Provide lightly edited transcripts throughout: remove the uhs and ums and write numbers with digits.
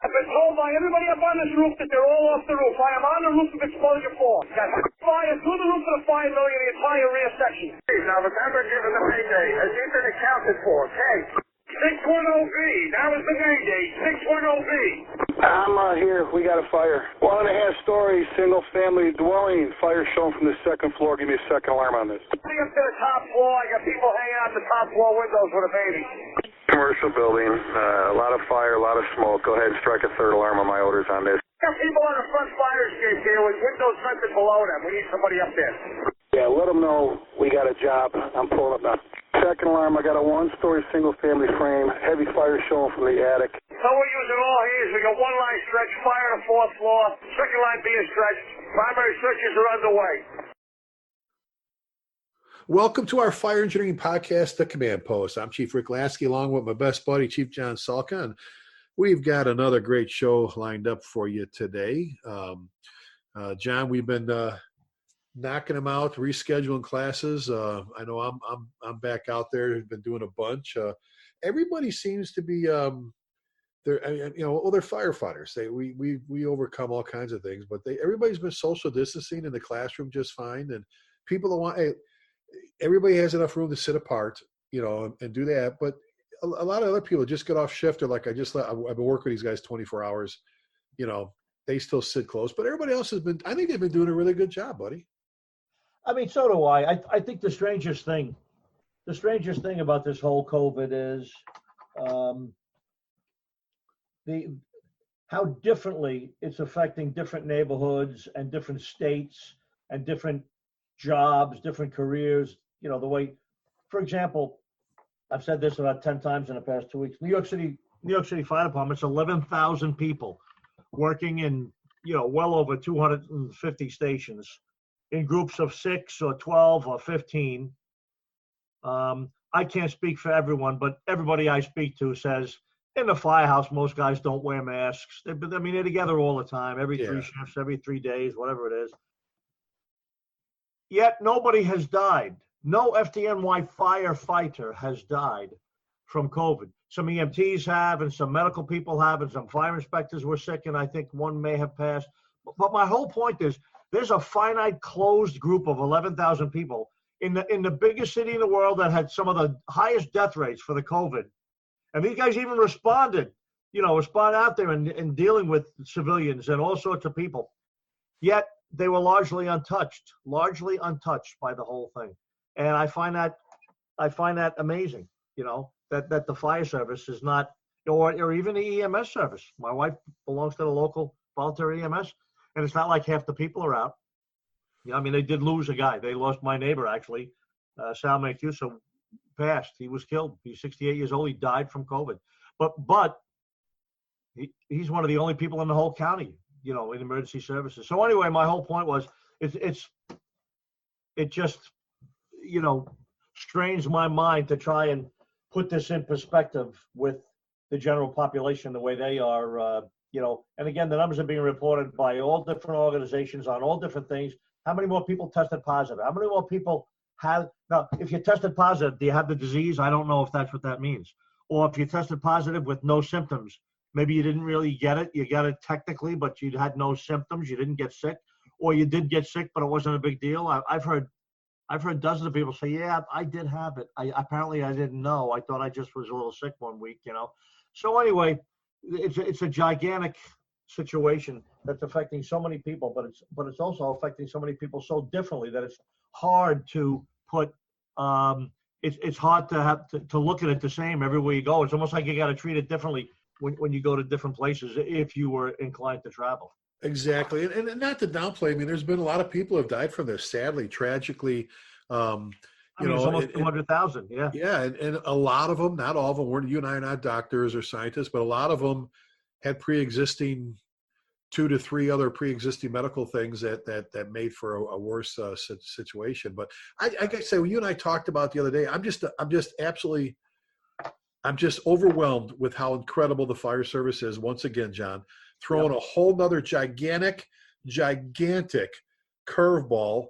I've been told by everybody up on this roof that they're all off the roof. I am on the roof of exposure 4. Got fire through the roof of the fire building in the entire rear section. Now remember, given the payday, has he been accounted for? Kate. 610B. That was the Mayday. 610B. I'm here. We got a fire. 1.5-story, single-family dwelling. Fire shown from the second floor. Give me a second alarm on this. Coming up to the top floor. I got people hanging out the top floor windows with a baby. Commercial building. A lot of fire, a lot of smoke. Go ahead and strike a third alarm on my orders on this. Got people on the front fire escape here with windows vented below them. We need somebody up there. Yeah, let them know we got a job. I'm pulling up now. Second alarm, I got a 1-story single-family frame. Heavy fire showing from the attic. So we're using all hands. We got one line stretch, fire on the 4th floor. Second line being stretched. Primary searches are underway. Welcome to our fire engineering podcast, The Command Post. I'm Chief Rick Lasky, along with my best buddy, Chief John Salka. And we've got another great show lined up for you today. John, we've been knocking them out, rescheduling classes. I know I'm back out there. I've been doing a bunch. Everybody seems to be they're firefighters. We overcome all kinds of things, but everybody's been social distancing in the classroom just fine. And people that want everybody has enough room to sit apart, and do that. But a lot of other people just get off shift. They're like, I've been working with these guys 24 hours. They still sit close, but everybody else I think they've been doing a really good job, buddy. I mean, so do I. I think the strangest thing about this whole COVID is how differently it's affecting different neighborhoods and different states and different jobs, different careers. The way, for example, I've said this about 10 times in the past 2 weeks. New York City Fire Department's 11,000 people working in well over 250 stations, in groups of 6 or 12 or 15. I can't speak for everyone, but everybody I speak to says in the firehouse, most guys don't wear masks. They're together all the time, every 3 shifts, every 3 days, whatever it is. Yet nobody has died. No FDNY firefighter has died from COVID. Some EMTs have, and some medical people have, and some fire inspectors were sick, and I think one may have passed. But my whole point is, there's a finite closed group of 11,000 people in the biggest city in the world that had some of the highest death rates for the COVID. And these guys even responded out there and dealing with civilians and all sorts of people. Yet they were largely untouched by the whole thing. And I find that amazing, that the fire service is not, or even the EMS service. My wife belongs to the local voluntary EMS. And it's not like half the people are out. They did lose a guy. They lost my neighbor, actually. Sal Mancuso passed. He was killed. He's 68 years old. He died from COVID. But he's one of the only people in the whole county, in emergency services. So anyway, my whole point was, it just, strains my mind to try and put this in perspective with the general population, the way they are, and again, the numbers are being reported by all different organizations on all different things. How many more people tested positive? How many more people have? Now, if you tested positive, do you have the disease? I don't know if that's what that means. Or if you tested positive with no symptoms, maybe you didn't really get it. You got it technically, but you had no symptoms. You didn't get sick, or you did get sick, but it wasn't a big deal. I've heard dozens of people say, "Yeah, I did have it. Apparently I didn't know. I thought I just was a little sick one week." So anyway. It's a gigantic situation that's affecting so many people, but it's also affecting so many people so differently that it's hard to put. It's hard to have to look at it the same everywhere you go. It's almost like you got to treat it differently when you go to different places if you were inclined to travel. Exactly, and not to downplay. There's been a lot of people who have died from this. Sadly, tragically. It's almost 200,000. Yeah. Yeah. And a lot of them, not all of them, you and I are not doctors or scientists, but a lot of them had pre-existing 2 to 3 other pre-existing medical things that made for a worse situation. But I gotta say, when you and I talked about the other day, I'm just overwhelmed with how incredible the fire service is. Once again, John, throwing a whole nother gigantic curveball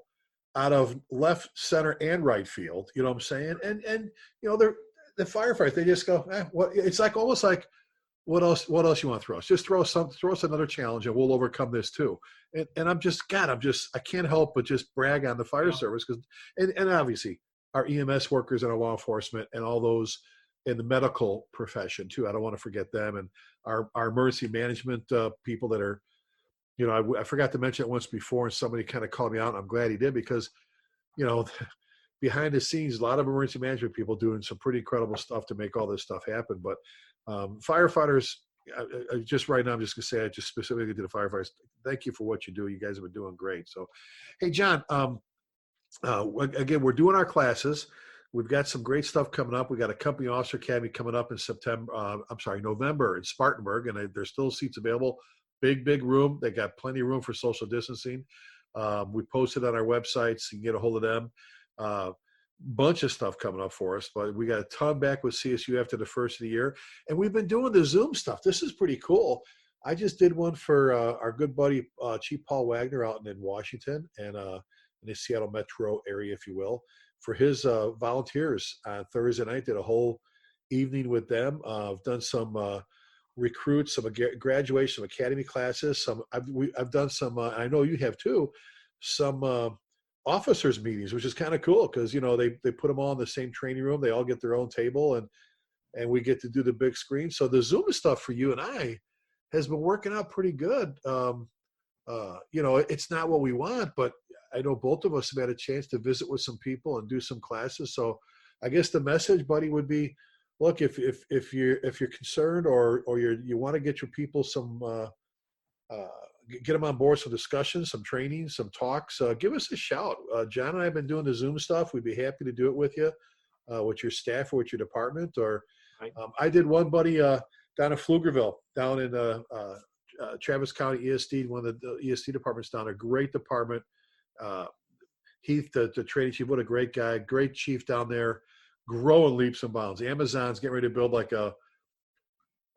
out of left, center, and right field. You know what I'm saying? And they're the firefighters. They just go, what? It's like almost like What else you want to throw us? Just throw us another challenge and we'll overcome this too. And I can't help but just brag on the fire service because, and obviously our EMS workers and our law enforcement and all those in the medical profession too. I don't want to forget them, and our emergency management people that are, I forgot to mention it once before and somebody kind of called me out. And I'm glad he did because, behind the scenes, a lot of emergency management people doing some pretty incredible stuff to make all this stuff happen. But firefighters, just right now, I'm just going to say, just specifically to the firefighters, thank you for what you do. You guys have been doing great. So, hey, John, again, we're doing our classes. We've got some great stuff coming up. We got a Company Officer Academy coming up in November in Spartanburg, and there's still seats available. Big room. They got plenty of room for social distancing. We posted on our website, so you can get a hold of them. Bunch of stuff coming up for us, but we got a ton back with CSU after the first of the year, and we've been doing the Zoom stuff. This is pretty cool. I just did one for our good buddy Chief Paul Wagner out in Washington and in the Seattle metro area, if you will, for his volunteers on Thursday night. Did a whole evening with them. I've done some recruits, some graduation, some academy classes. I've done some. I know you have too. Some officers meetings, which is kind of cool because they put them all in the same training room. They all get their own table, and we get to do the big screen. So the Zoom stuff for you and I has been working out pretty good. It's not what we want, but I know both of us have had a chance to visit with some people and do some classes. So I guess the message, buddy, would be, look, if you're concerned or you want to get your people some get them on board, some discussions, some training, some talks, give us a shout. John and I have been doing the Zoom stuff. We'd be happy to do it with you, with your staff or with your department. Or I did one, buddy, down in Pflugerville, down in Travis County ESD, one of the ESD departments down there. Great department. Heath, the training chief, what a great guy, great chief down there, growing leaps and bounds. Amazon's getting ready to build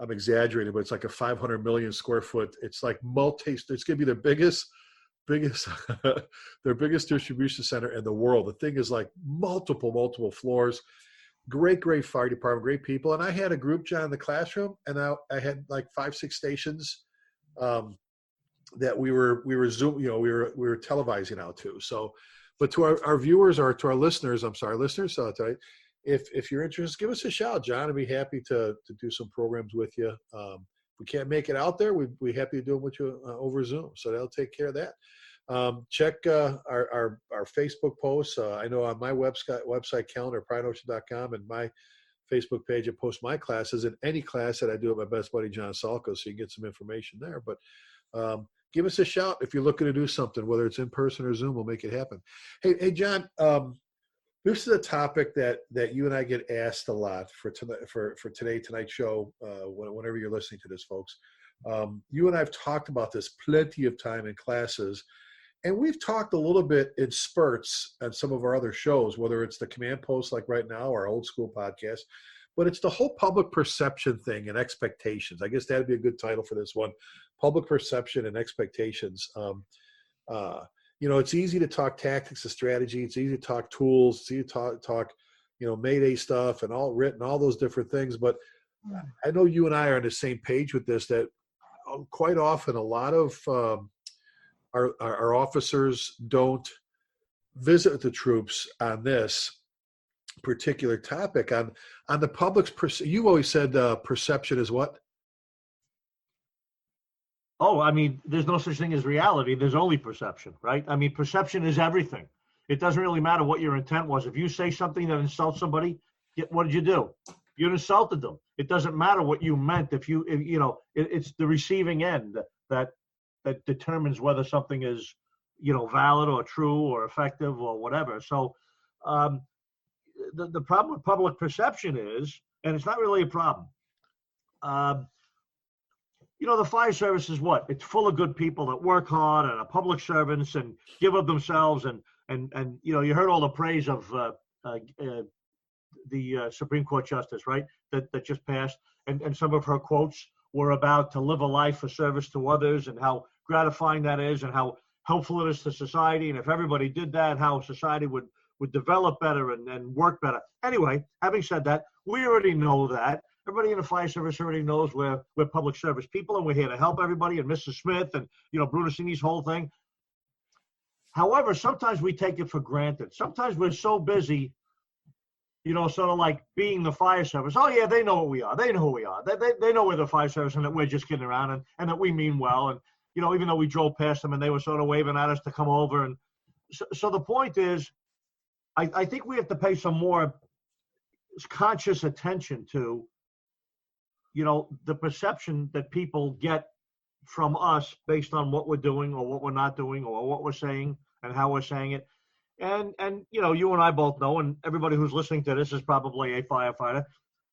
I'm exaggerating, but it's like a 500 million square foot. It's like it's going to be their biggest, their biggest distribution center in the world. The thing is like multiple floors. Great fire department, great people. And I had a group, John, in the classroom, and I had like 5-6 stations that we were Zoom, we were televising out to. So, but to our viewers or to our listeners, listeners, tonight, if you're interested, give us a shout, John. I'd be happy to do some programs with you. If we can't make it out there, we're happy to do them with you over Zoom. So that'll take care of that. Check our Facebook posts. I know on my website calendar, PrideOcean.com, and my Facebook page, I post my classes and any class that I do with my best buddy, John Salko, so you can get some information there. But give us a shout if you're looking to do something, whether it's in person or Zoom, we'll make it happen. Hey, John, this is a topic that you and I get asked a lot for tonight's show, whenever you're listening to this, folks. You and I have talked about this plenty of time in classes, and we've talked a little bit in spurts on some of our other shows, whether it's the Command Post like right now, our old school podcast, but it's the whole public perception thing and expectations. I guess that'd be a good title for this one, public perception and expectations. It's easy to talk tactics and strategy. It's easy to talk tools. It's easy to talk Mayday stuff and all written, all those different things. But I know you and I are on the same page with this, that quite often a lot of our officers don't visit the troops on this particular topic. On the public's, you've always said perception is what? Oh, I mean, there's no such thing as reality. There's only perception, right? I mean, perception is everything. It doesn't really matter what your intent was. If you say something that insults somebody, what did you do? You insulted them. It doesn't matter what you meant. It's the receiving end that determines whether something is, valid or true or effective or whatever. So the problem with public perception is, and it's not really a problem, the fire service is what? It's full of good people that work hard and are public servants and give of themselves. And you heard all the praise of the Supreme Court Justice, right? That just passed. And some of her quotes were about to live a life of service to others and how gratifying that is and how helpful it is to society. And if everybody did that, how society would develop better and work better. Anyway, having said that, we already know that. everybody in the fire service already knows we're public service people, and we're here to help everybody, and Mrs. Smith and, Brunacini's whole thing. However, sometimes we take it for granted. Sometimes we're so busy, sort of like being the fire service. Oh, yeah, they know what we are. They know who we are. They know we're the fire service and that we're just kidding around and that we mean well. And, even though we drove past them and they were sort of waving at us to come over. And so the point is, I think we have to pay some more conscious attention to, the perception that people get from us based on what we're doing or what we're not doing or what we're saying and how we're saying it. And you and I both know, and everybody who's listening to this is probably a firefighter.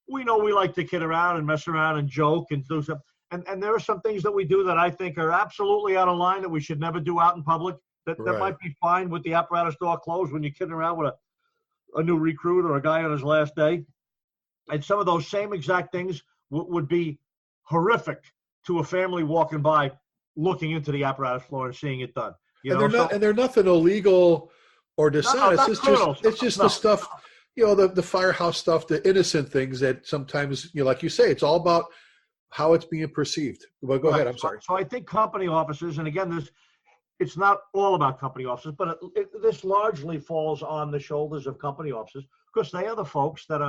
We know we like to kid around and mess around and joke and do stuff. And there are some things that we do that I think are absolutely out of line that we should never do out in public. That might be fine with the apparatus door closed when you're kidding around with a new recruit or a guy on his last day. And some of those same exact things would be horrific to a family walking by, looking into the apparatus floor and seeing it done. And they're nothing illegal or dishonest. It's just the stuff, the firehouse stuff, the innocent things that sometimes, like you say, it's all about how it's being perceived. Well, go ahead. I'm sorry. So I think company officers, and again, it's not all about company officers, but this largely falls on the shoulders of company officers because they are the folks that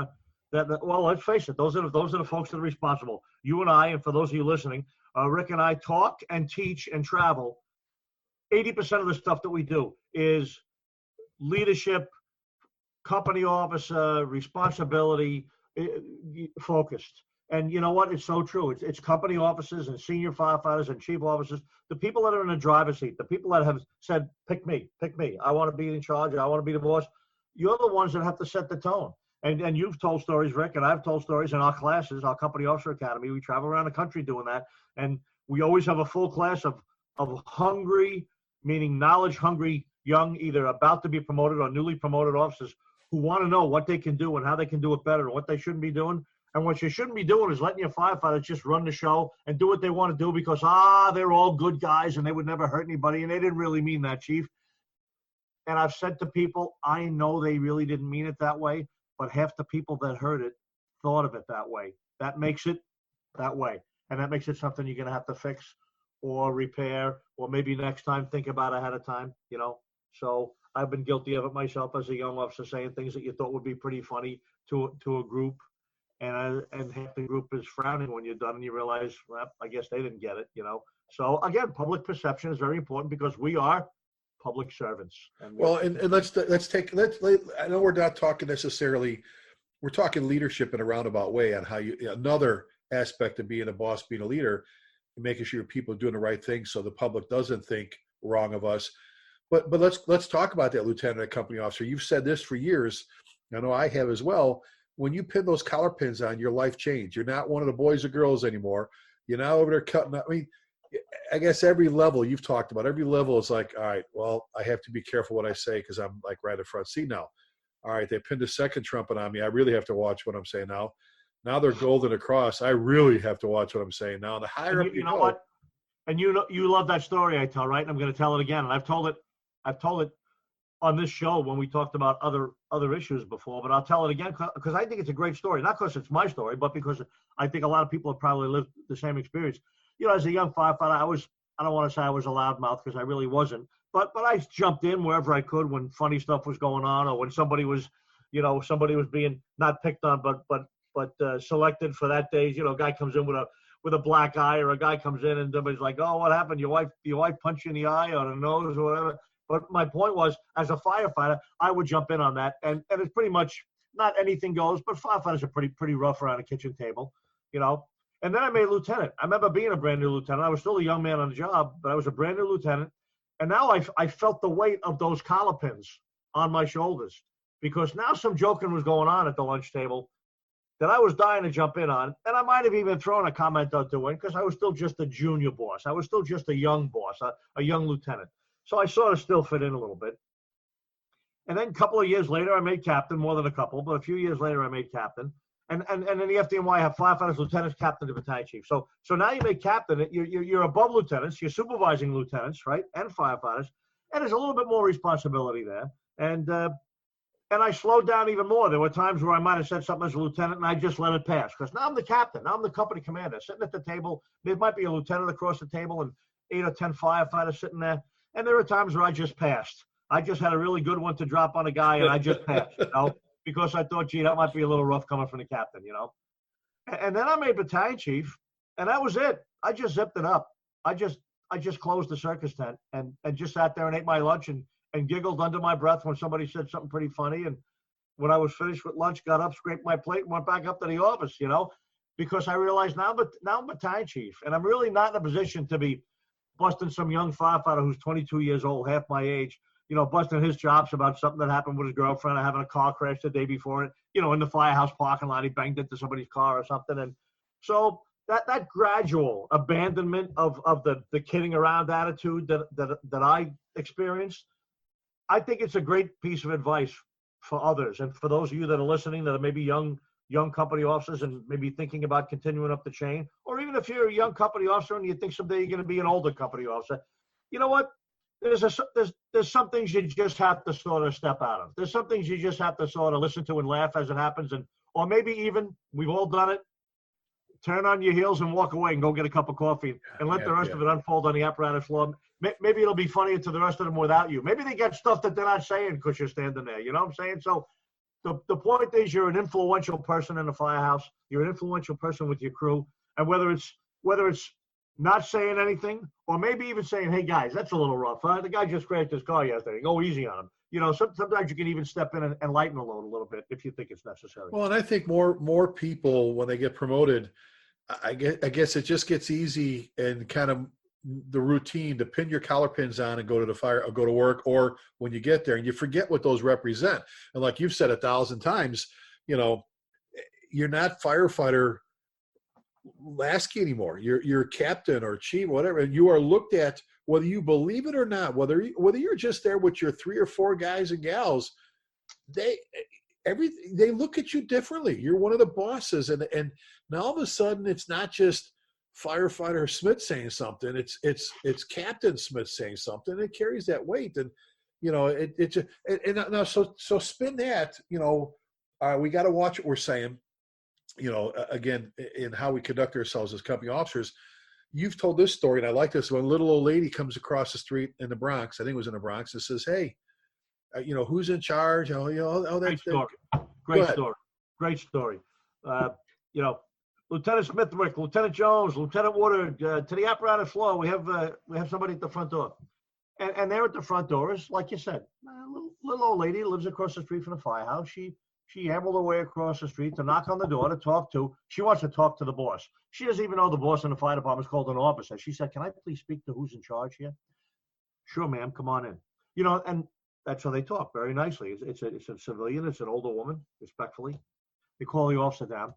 well, let's face it, those are the folks that are responsible. You and I, and for those of you listening, Rick and I talk and teach and travel. 80% of the stuff that we do is leadership, company officer, responsibility focused. And you know what? It's so true. It's company officers and senior firefighters and chief officers, the people that are in the driver's seat, the people that have said, pick me. I want to be in charge. I want to be the boss. You're the ones that have to set the tone. And you've told stories, Rick, and I've told stories in our classes, our Company Officer Academy. We travel around the country doing that. And we always have a full class of hungry, meaning knowledge-hungry, young, either about to be promoted or newly promoted officers who want to know what they can do and how they can do it better and what they shouldn't be doing. And what you shouldn't be doing is letting your firefighters just run the show and do what they want to do because, they're all good guys and they would never hurt anybody. And they didn't really mean that, Chief. And I've said to people, I know they really didn't mean it that way, but half the people that heard it thought of it that way. That makes it that way. And that makes it something you're going to have to fix or repair, or maybe next time think about ahead of time, So I've been guilty of it myself as a young officer, saying things that you thought would be pretty funny to a group. And half the group is frowning when you're done and you realize, well, I guess they didn't get it, So again, public perception is very important because we are public servants. And I know we're not talking necessarily, we're talking leadership in a roundabout way on how another aspect of being a boss, being a leader, and making sure people are doing the right thing so the public doesn't think wrong of us. But let's talk about that, Lieutenant Company Officer. You've said this for years. I know I have as well. When you pin those collar pins on, your life changed. You're not one of the boys or girls anymore. You're now over there cutting up. I mean, I guess every level you've talked about, every level is like, all right, well, I have to be careful what I say because I'm like right in the front seat now. All right, they pinned a second trumpet on me. I really have to watch what I'm saying now. Now they're golden across. I really have to watch what I'm saying now. The higher up you know what? And you love that story I tell, right? And I'm going to tell it again. And I've told it on this show when we talked about other issues before, but I'll tell it again because I think it's a great story. Not because it's my story, but because I think a lot of people have probably lived the same experience. As a young firefighter, I don't want to say I was a loudmouth because I really wasn't, but I jumped in wherever I could when funny stuff was going on or when somebody was being not picked on, but selected for that day. A guy comes in with a black eye, or a guy comes in and somebody's like, oh, what happened? Your wife punched you in the eye or the nose or whatever. But my point was, as a firefighter, I would jump in on that. And it's pretty much not anything goes, but firefighters are pretty rough around a kitchen table, And then I made lieutenant. I remember being a brand new lieutenant. I was still a young man on the job, but I was a brand new lieutenant. And now I felt the weight of those collar pins on my shoulders because now some joking was going on at the lunch table that I was dying to jump in on. And I might have even thrown a comment or two in because I was still just a junior boss. I was still just a young boss, a young lieutenant. So I sort of still fit in a little bit. And then a couple of years later, I made captain, more than a couple, but a few years later, I made captain. And in the FDNY, I have firefighters, lieutenants, captain, and battalion chief. So now you make captain, you're above lieutenants, you're supervising lieutenants, right, and firefighters, and there's a little bit more responsibility there. And And I slowed down even more. There were times where I might have said something as a lieutenant and I just let it pass. Because now I'm the captain. Now I'm the company commander sitting at the table. There might be a lieutenant across the table and 8 or 10 firefighters sitting there. And there were times where I just passed. I just had a really good one to drop on a guy and I just passed, because I thought, gee, that might be a little rough coming from the captain, And then I made battalion chief, and that was it. I just zipped it up. I just closed the circus tent and just sat there and ate my lunch and giggled under my breath when somebody said something pretty funny. And when I was finished with lunch, got up, scraped my plate, and went back up to the office, because I realized now I'm battalion chief, and I'm really not in a position to be busting some young firefighter who's 22 years old, half my age, busting his chops about something that happened with his girlfriend or having a car crash the day before it, in the firehouse parking lot, he banged into somebody's car or something. And so that gradual abandonment of the kidding around attitude that I experienced, I think it's a great piece of advice for others. And for those of you that are listening that are maybe young company officers and maybe thinking about continuing up the chain, or even if you're a young company officer and you think someday you're going to be an older company officer, you know what? There's some things you just have to sort of step out of. There's some things you just have to sort of listen to and laugh as it happens. Or maybe even, we've all done it, turn on your heels and walk away and go get a cup of coffee and let the rest of it unfold on the apparatus floor. Maybe it'll be funnier to the rest of them without you. Maybe they get stuff that they're not saying because you're standing there. You know what I'm saying? So the point is, you're an influential person in the firehouse. You're an influential person with your crew. And whether it's not saying anything, or maybe even saying, hey guys, that's a little rough. The guy just crashed his car yesterday. Go easy on him. Sometimes you can even step in and lighten the load a little bit if you think it's necessary. Well, and I think more people, when they get promoted, I guess it just gets easy and kind of the routine to pin your collar pins on and go to the fire or go to work, or when you get there and you forget what those represent. And like you've said 1,000 times, you're not firefighter Lasky anymore. You're captain or chief, whatever. And you are looked at, whether you believe it or not, whether you're just there with your 3 or 4 guys and gals, they look at you differently. You're one of the bosses, and now all of a sudden it's not just firefighter Smith saying something. It's Captain Smith saying something. It carries that weight, and now so spin that. We got to watch what we're saying. Again, in how we conduct ourselves as company officers. You've told this story, and I like this. When a little old lady comes across the street in the Bronx, I think it was in the Bronx, and says, hey, who's in charge? Great story. Great story. Lieutenant Smithwick, Lieutenant Jones, Lieutenant Woodard, to the apparatus floor, we have somebody at the front door. And there at the front door is, like you said, a little old lady lives across the street from the firehouse. She ambled her way across the street to knock on the door to talk to. She wants to talk to the boss. She doesn't even know the boss in the fire department is called an officer. She said, can I please speak to who's in charge here? Sure, ma'am. Come on in. And that's how they talk, very nicely. It's a civilian. It's an older woman, respectfully. They call the officer down.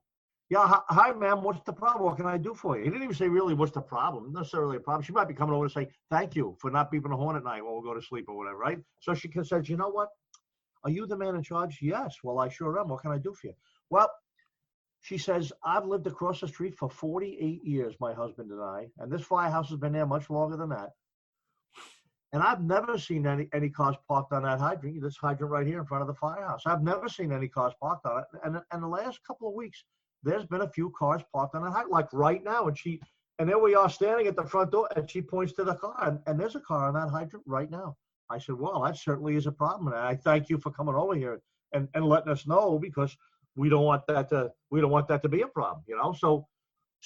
Yeah, hi, ma'am. What's the problem? What can I do for you? He didn't even say really what's the problem. Not necessarily a problem. She might be coming over to say, thank you for not beeping the horn at night while we go to sleep or whatever, right? So she says, you know what? Are you the man in charge? Yes. Well, I sure am. What can I do for you? Well, she says, I've lived across the street for 48 years, my husband and I, and this firehouse has been there much longer than that. And I've never seen any cars parked on that hydrant, this hydrant right here in front of the firehouse. I've never seen any cars parked on it. And the last couple of weeks, there's been a few cars parked on that hydrant, like right now. And there we are standing at the front door, and she points to the car, and there's a car on that hydrant right now. I said, well, that certainly is a problem. And I thank you for coming over here and letting us know, because we don't want that to be a problem, So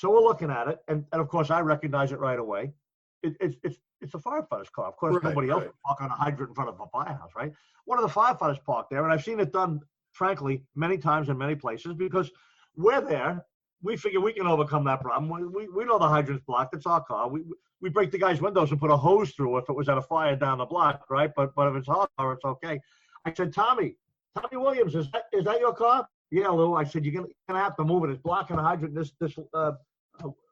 we're looking at it. And of course I recognize it right away. It's a firefighter's car. Of course, nobody else would park on a hydrant in front of a firehouse, right? One of the firefighters parked there, and I've seen it done, frankly, many times in many places, because we're there. We figure we can overcome that problem. We know the hydrant's blocked. It's our car. We break the guy's windows and put a hose through if it was at a fire down the block, right? But if it's our car, it's okay. I said, Tommy Williams, is that your car? Yeah, Lou. I said, you're gonna have to move it. It's blocking the hydrant. This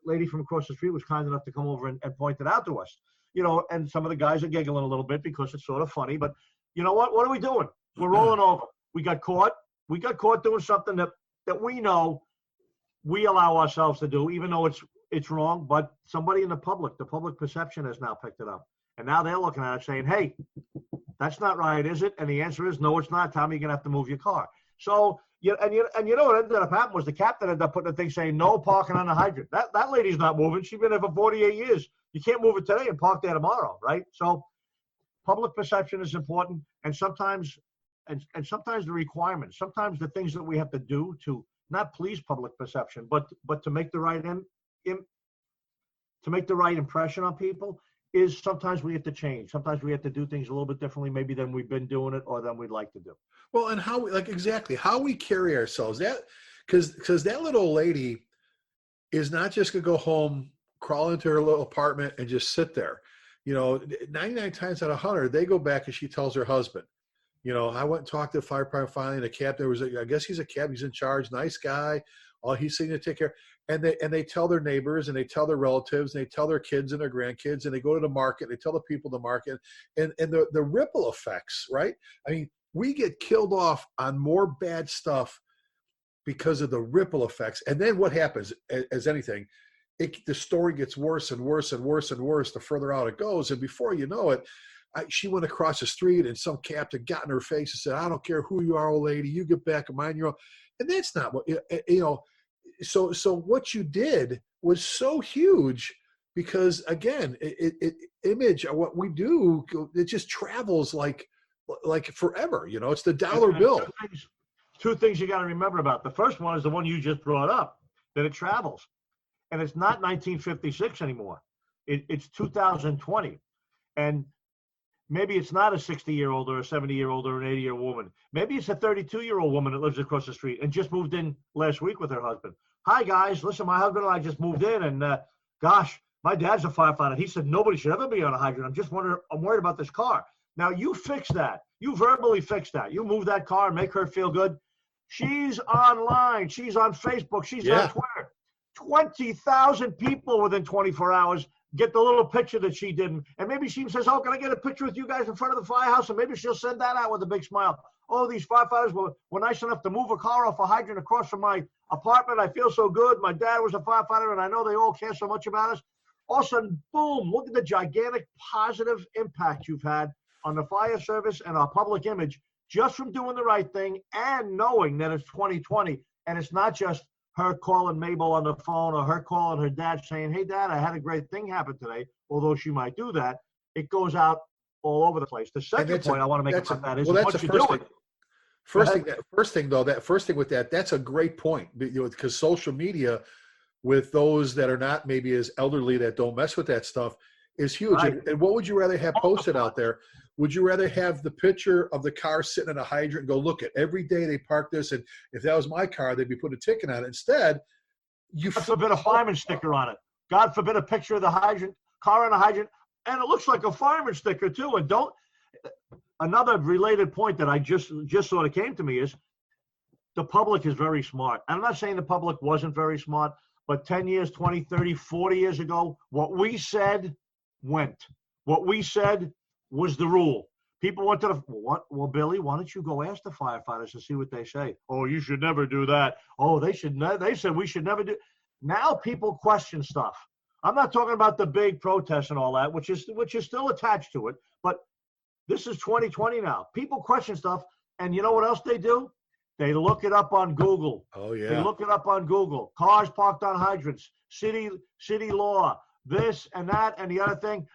lady from across the street was kind enough to come over and point it out to us. And some of the guys are giggling a little bit because it's sort of funny. But you know what? What are we doing? We're rolling over. We got caught. We got caught doing something that we know we allow ourselves to do, even though it's wrong. But somebody in the public perception has now picked it up. And now they're looking at it saying, hey, That's not right, is it? And the answer is no, it's not. Tommy, you're gonna have to move your car. So you know what ended up happening was the captain ended up putting a thing saying no parking on the hydrant. That lady's not moving. She's been there for 48 years. You can't move it today and park there tomorrow, right? So public perception is important, and sometimes sometimes the requirements, sometimes the things that we have to do to not please public perception, but to make the right to make the right impression on people is sometimes we have to change. Sometimes we have to do things a little bit differently, maybe than we've been doing it or than we'd like to do. Well, and how we, like, exactly how we carry ourselves, that because that little lady is not just gonna go home, crawl into her little apartment and just sit there. 99 times out of 100, they go back and she tells her husband, I went and talked to the fire department finally, and the captain I guess he's a captain, he's in charge, nice guy. All he's seen to take care. And they tell their neighbors, and they tell their relatives, and they tell their kids and their grandkids, and they go to the market, and they tell the people in the market, and the ripple effects, right? I mean, we get killed off on more bad stuff because of the ripple effects. And then what happens, as anything, the story gets worse and worse and worse and worse the further out it goes. And before you know it, she went across the street, and some captain got in her face and said, "I don't care who you are, old lady, you get back and mind your own." And that's not what, so what you did was so huge because, again, image, what we do, it just travels like forever. It's the dollar bill. Two things you got to remember about. The first one is the one you just brought up, that it travels. And it's not 1956 anymore. It's 2020. And maybe it's not a 60-year-old or a 70-year-old or an 80-year-old woman. Maybe it's a 32-year-old woman that lives across the street and just moved in last week with her husband. "Hi, guys. Listen, my husband and I just moved in, and gosh, my dad's a firefighter. He said nobody should ever be on a hydrant. I'm worried about this car." Now, you fix that. You verbally fix that. You move that car and make her feel good. She's online. She's on Facebook. She's on Twitter. 20,000 people within 24 hours get the little picture that she did. And maybe she says, "Oh, can I get a picture with you guys in front of the firehouse?" And maybe she'll send that out with a big smile. "Oh, these firefighters were nice enough to move a car off a hydrant across from my apartment. I feel so good. My dad was a firefighter, and I know they all care so much about us." All of a sudden, boom, look at the gigantic positive impact you've had on the fire service and our public image just from doing the right thing and knowing that it's 2020. And it's not just her calling Mabel on the phone or her calling her dad saying, "Hey, Dad, I had a great thing happen today," although she might do that. It goes out all over the place. The second point I want to make about that is what you do. First thing with that, that's a great point, because social media with those that are not maybe as elderly that don't mess with that stuff is huge. Right. And what would you rather have posted out there? Would you rather have the picture of the car sitting in a hydrant and go, "Look at every day they park this, and if that was my car, they'd be putting a ticket on it." Instead, God forbid a fireman sticker on it. God forbid a picture of the hydrant, car on a hydrant, and it looks like a fireman sticker too. And another related point that I just sort of came to me is the public is very smart. I'm not saying the public wasn't very smart, but 10 years, 20, 30, 40 years ago, what we said went. What we said was the rule. People went to well, Billy, why don't you go ask the firefighters to see what they say? "Oh, you should never do that. Oh, they said we should never do." Now people question stuff. I'm not talking about the big protests and all that, which is still attached to it, but this is 2020 now. People question stuff, and you know what else they do? They look it up on Google. Oh, yeah. They look it up on Google. Cars parked on hydrants, city law, this and that and the other thing.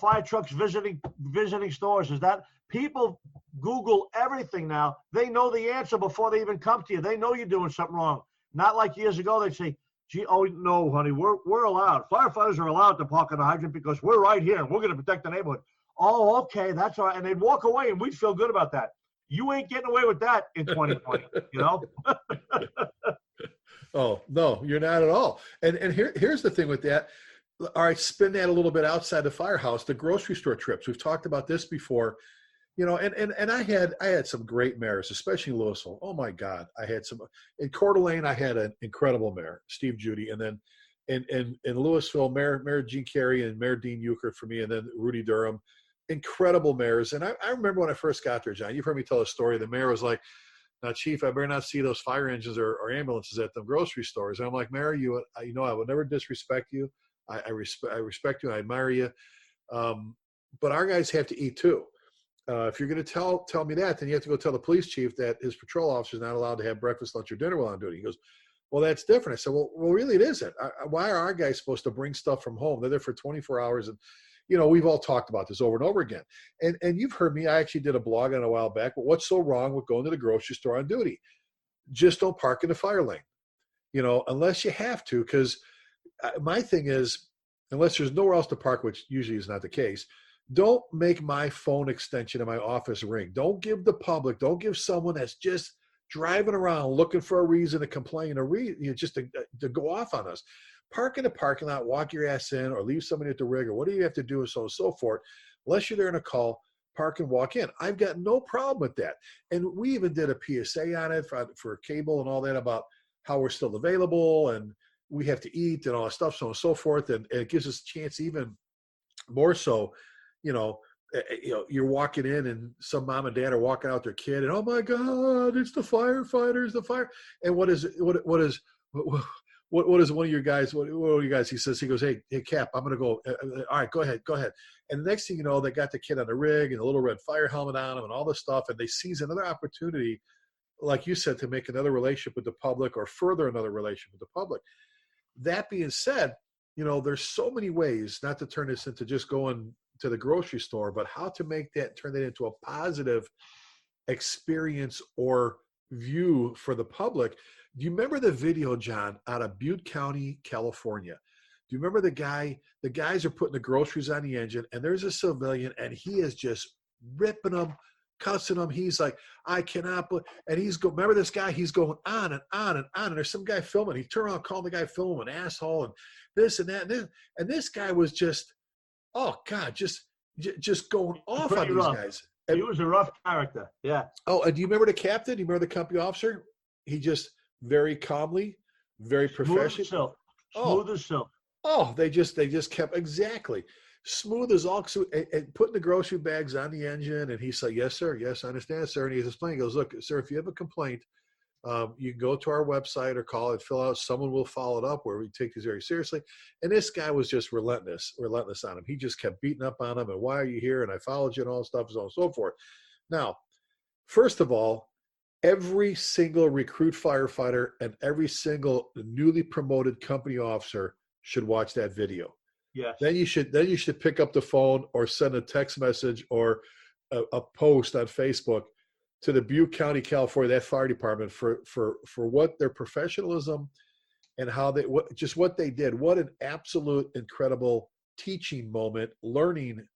Fire trucks visiting stores. Is that people Google everything now? They know the answer before they even come to you. They know you're doing something wrong. Not like years ago, they'd say, "Gee, oh no, honey, we're allowed. Firefighters are allowed to park on a hydrant because we're right here and we're going to protect the neighborhood." "Oh, okay, that's all right." And they'd walk away, and we'd feel good about that. You ain't getting away with that in 2020. Oh no, you're not at all. And here's the thing with that. All right, spin that a little bit outside the firehouse, the grocery store trips. We've talked about this before, and I had some great mayors, especially in Louisville. Oh my God. I had some in Coeur d'Alene. I had an incredible mayor, Steve Judy. And then in Louisville, Mayor Gene Carey and Mayor Dean Euchert for me, and then Rudy Durham, incredible mayors. And I remember when I first got there, John, you've heard me tell a story. The mayor was like, "Now, Chief, I better not see those fire engines or ambulances at the grocery stores." And I'm like, "Mayor, I would never disrespect you. I respect you. I admire you. But our guys have to eat too." If you're going to tell me that, then you have to go tell the police chief that his patrol officer is not allowed to have breakfast, lunch, or dinner while on duty. He goes, well, that's different. I said, well, really it isn't. Why are our guys supposed to bring stuff from home? They're there for 24 hours. And, we've all talked about this over and over again. And you've heard me, I actually did a blog on a while back, but what's so wrong with going to the grocery store on duty? Just don't park in the fire lane, unless you have to, because my thing is, unless there's nowhere else to park, which usually is not the case, don't make my phone extension in my office ring. Don't give someone that's just driving around looking for a reason to complain or just to go off on us. Park in the parking lot, walk your ass in, or leave somebody at the rig, or what do you have to do, and so on and so forth. Unless you're there in a call, park and walk in. I've got no problem with that. And we even did a PSA on it for cable and all that about how we're still available and we have to eat and all that stuff, so on and so forth. And it gives us a chance even more so, you're walking in and some mom and dad are walking out their kid and, oh my God, it's the firefighters, the fire. And what is one of your guys, what are you guys? He goes, hey, Cap, I'm going to go. All right, go ahead. And the next thing you know, they got the kid on the rig and a little red fire helmet on him and all this stuff. And they seize another opportunity, like you said, to make another relationship with the public or further another relationship with the public. That being said, there's so many ways not to turn this into just going to the grocery store, but how to turn that into a positive experience or view for the public. Do you remember the video, John, out of Butte County, California? Do you remember the guys are putting the groceries on the engine and there's a civilian and he is just ripping them, cussing them. He's like, I cannot, and remember this guy, he's going on and on and on. And there's some guy filming. He turned around, called the guy filming an asshole and this and that. And this guy was just, oh God, just going off on these guys. He was a rough character. Yeah. Oh, and do you remember the captain? Do you remember the company officer? He just very calmly, very professional. Smooth as silk. Oh, they just kept exactly smooth as all, and putting the grocery bags on the engine. And he said, yes, sir. Yes, I understand, sir. And he's explaining, he goes, look, sir, if you have a complaint, you can go to our website or call it, fill out. Someone will follow it up where we take these very seriously. And this guy was just relentless on him. He just kept beating up on him. And why are you here? And I followed you and all this stuff, so on and so forth. Now, first of all, every single recruit firefighter and every single newly promoted company officer should watch that video. Yes. Then you should pick up the phone or send a text message or a post on Facebook to the Butte County, California, that fire department for what their professionalism and how what they did. What an absolute incredible teaching moment, learning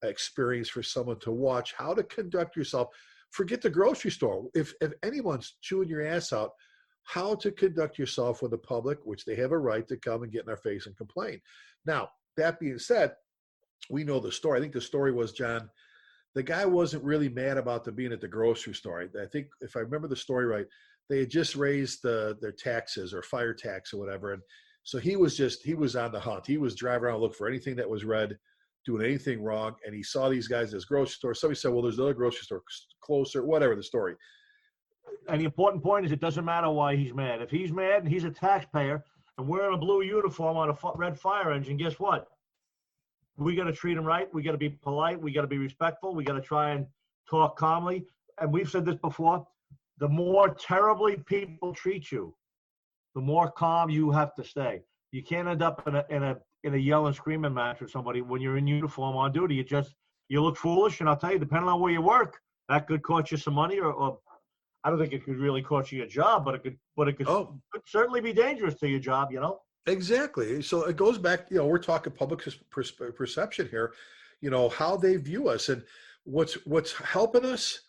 experience for someone to watch how to conduct yourself. Forget the grocery store. If anyone's chewing your ass out, how to conduct yourself with the public, which they have a right to come and get in our face and complain. Now, that being said, we know the story. I think the story was, John, the guy wasn't really mad about them being at the grocery store. I think, if I remember the story right, they had just raised their taxes or fire tax or whatever. And so he was on the hunt. He was driving around looking for anything that was red, doing anything wrong. And he saw these guys at this grocery store. Somebody said, well, there's another grocery store closer, whatever the story. And the important point is it doesn't matter why he's mad. If he's mad and he's a taxpayer and wearing a blue uniform on a red fire engine, guess what? We got to treat him right. We got to be polite. We got to be respectful. We got to try and talk calmly. And we've said this before, the more terribly people treat you, the more calm you have to stay. You can't end up in a yell and screaming match with somebody when you're in uniform on duty. You look foolish. And I'll tell you, depending on where you work, that could cost you some money or I don't think it could really cost you your job, but it could certainly be dangerous to your job, Exactly. So it goes back, we're talking public perception here, how they view us and what's helping us,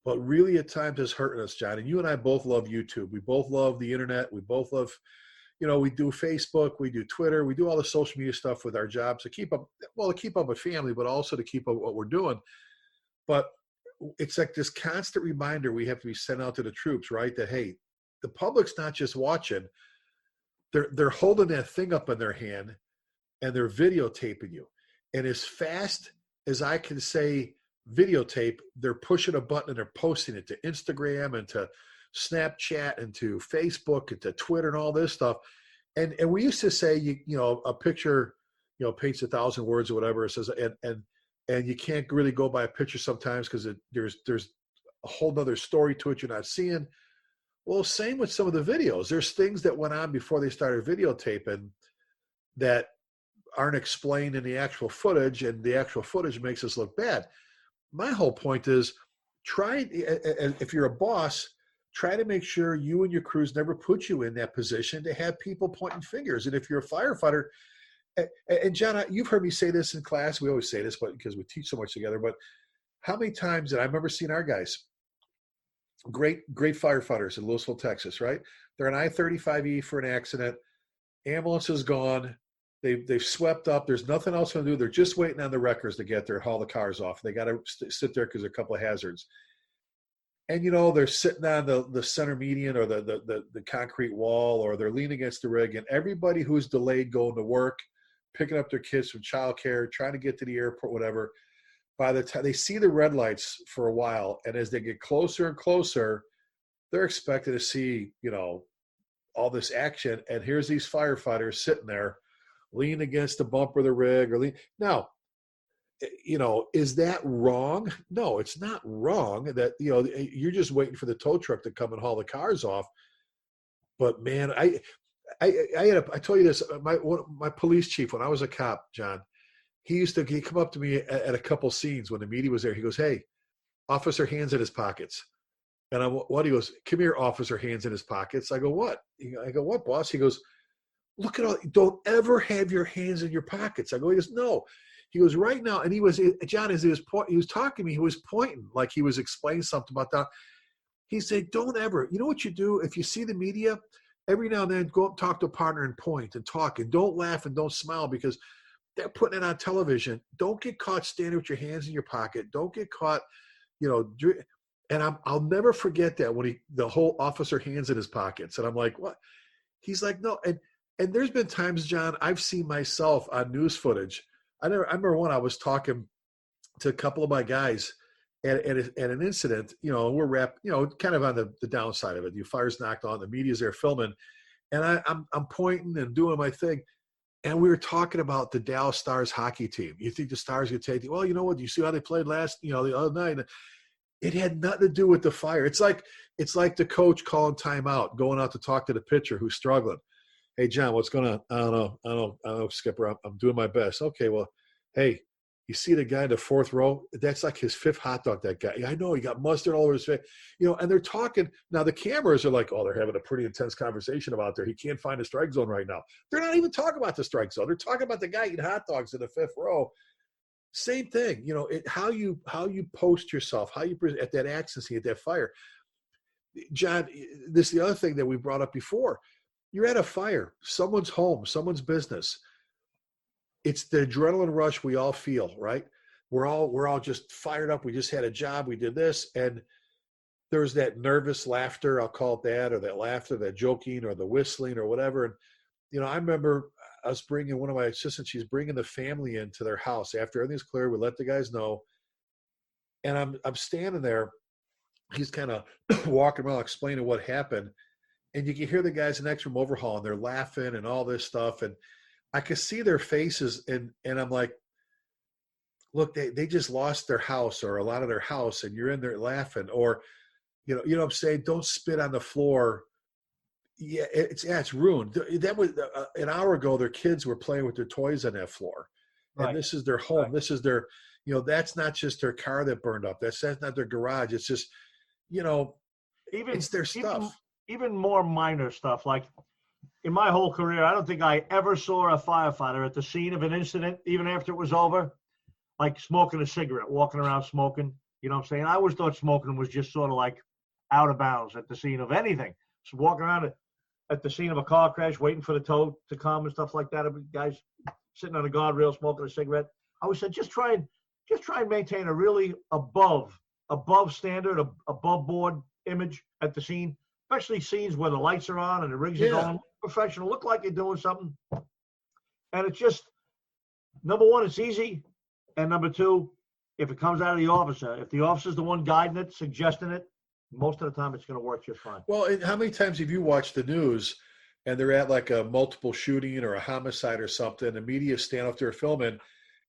but really at times is hurting us, John. And you and I both love YouTube. We both love the internet. We both love, we do Facebook, we do Twitter, we do all the social media stuff with our jobs to keep up with family, but also to keep up what we're doing. But it's like this constant reminder we have to be sent out to the troops, right? That, hey, the public's not just watching. They're holding that thing up in their hand and they're videotaping you. And as fast as I can say videotape, they're pushing a button and they're posting it to Instagram and to Snapchat and to Facebook and to Twitter and all this stuff. And we used to say, a picture, paints 1,000 words or whatever. It says, and you can't really go by a picture sometimes because there's a whole nother story to it you're not seeing. Well, same with some of the videos. There's things that went on before they started videotaping that aren't explained in the actual footage, and the actual footage makes us look bad. My whole point is, if you're a boss, try to make sure you and your crews never put you in that position to have people pointing fingers. And if you're a firefighter, and John, you've heard me say this in class. We always say this, but because we teach so much together. But how many times did I remember seeing our guys, great firefighters in Louisville, Texas, right? They're on I-35E for an accident. Ambulance is gone. They've swept up. There's nothing else to do. They're just waiting on the wreckers to get there and haul the cars off. They got to sit there because there are a couple of hazards. And, they're sitting on the center median or the concrete wall, or they're leaning against the rig, and everybody who's delayed going to work, picking up their kids from childcare, trying to get to the airport, whatever, by the time they see the red lights for a while, and as they get closer and closer, they're expected to see, all this action. And here's these firefighters sitting there, leaning against the bumper of the rig, now, is that wrong? No, it's not wrong that, you're just waiting for the tow truck to come and haul the cars off. But man, I told you this, my police chief, when I was a cop, John, he'd come up to me at a couple scenes when the media was there. He goes, "Hey, officer, hands in his pockets." And what? He goes, "Come here, officer, hands in his pockets." I go, "What?" I go, "What, boss?" He goes, "Look at all, don't ever have your hands in your pockets." I go, he goes, "No." He goes, "Right now," and John, as he was talking to me, he was pointing like he was explaining something about that. He said, "Don't ever, you know what you do? If you see the media, every now and then go up, talk to a partner and point and talk, and don't laugh and don't smile because they're putting it on television. Don't get caught standing with your hands in your pocket. Don't get caught, and I'll never forget that when the whole officer hands in his pockets. And I'm like, what? He's like, no. And there's been times, John, I've seen myself on news footage. I remember when I was talking to a couple of my guys at an incident, we're kind of on the downside of it. The fire's knocked on, the media's there filming, and I'm pointing and doing my thing. And we were talking about the Dallas Stars hockey team. You think the Stars could take it? Well, you know what? You see how they played the other night? It had nothing to do with the fire. It's like the coach calling timeout, going out to talk to the pitcher who's struggling. "Hey, John, what's going on?" I don't know, Skipper. I'm doing my best." "Okay, well, hey, you see the guy in the fourth row? That's like his fifth hot dog, that guy. I know, he got mustard all over his face." And they're talking. Now the cameras are like, "Oh, they're having a pretty intense conversation about there. He can't find the strike zone right now." They're not even talking about the strike zone. They're talking about the guy eating hot dogs in the fifth row. Same thing, how you post yourself, how you present at that accident scene, at that fire. John, this is the other thing that we brought up before. You're at a fire, someone's home, someone's business. It's the adrenaline rush we all feel, right? We're all just fired up. We just had a job. We did this. And there's that nervous laughter, I'll call it that, or that laughter, that joking, or the whistling, or whatever. And, I remember us bringing one of my assistants, she's bringing the family into their house. After everything's clear, we let the guys know. And I'm standing there. He's kind of walking around explaining what happened. And you can hear the guys in the next room overhauling. They're laughing and all this stuff. And I could see their faces. And I'm like, look, they just lost their house, or a lot of their house, and you're in there laughing. Or, what I'm saying? Don't spit on the floor. Yeah, it's ruined. That was an hour ago. Their kids were playing with their toys on that floor, and right. This is their home. Right. This is their, that's not just their car that burned up. That's not their garage. It's just, it's their stuff. Even more minor stuff. Like in my whole career, I don't think I ever saw a firefighter at the scene of an incident, even after it was over, like smoking a cigarette, walking around smoking. You know what I'm saying? I always thought smoking was just sort of like out of bounds at the scene of anything. So walking around at the scene of a car crash, waiting for the tow to come and stuff like that. Guys sitting on a guardrail smoking a cigarette. I always said, just try and maintain a really above standard, above board image at the scene, especially scenes where the lights are on and the rigs are going professional. Look like you're doing something. And it's just, number one, it's easy. And number two, if it comes out of the officer, if the officer's the one guiding it, suggesting it, most of the time it's going to work just fine. Well, and how many times have you watched the news and they're at like a multiple shooting or a homicide or something, the media stand up there filming,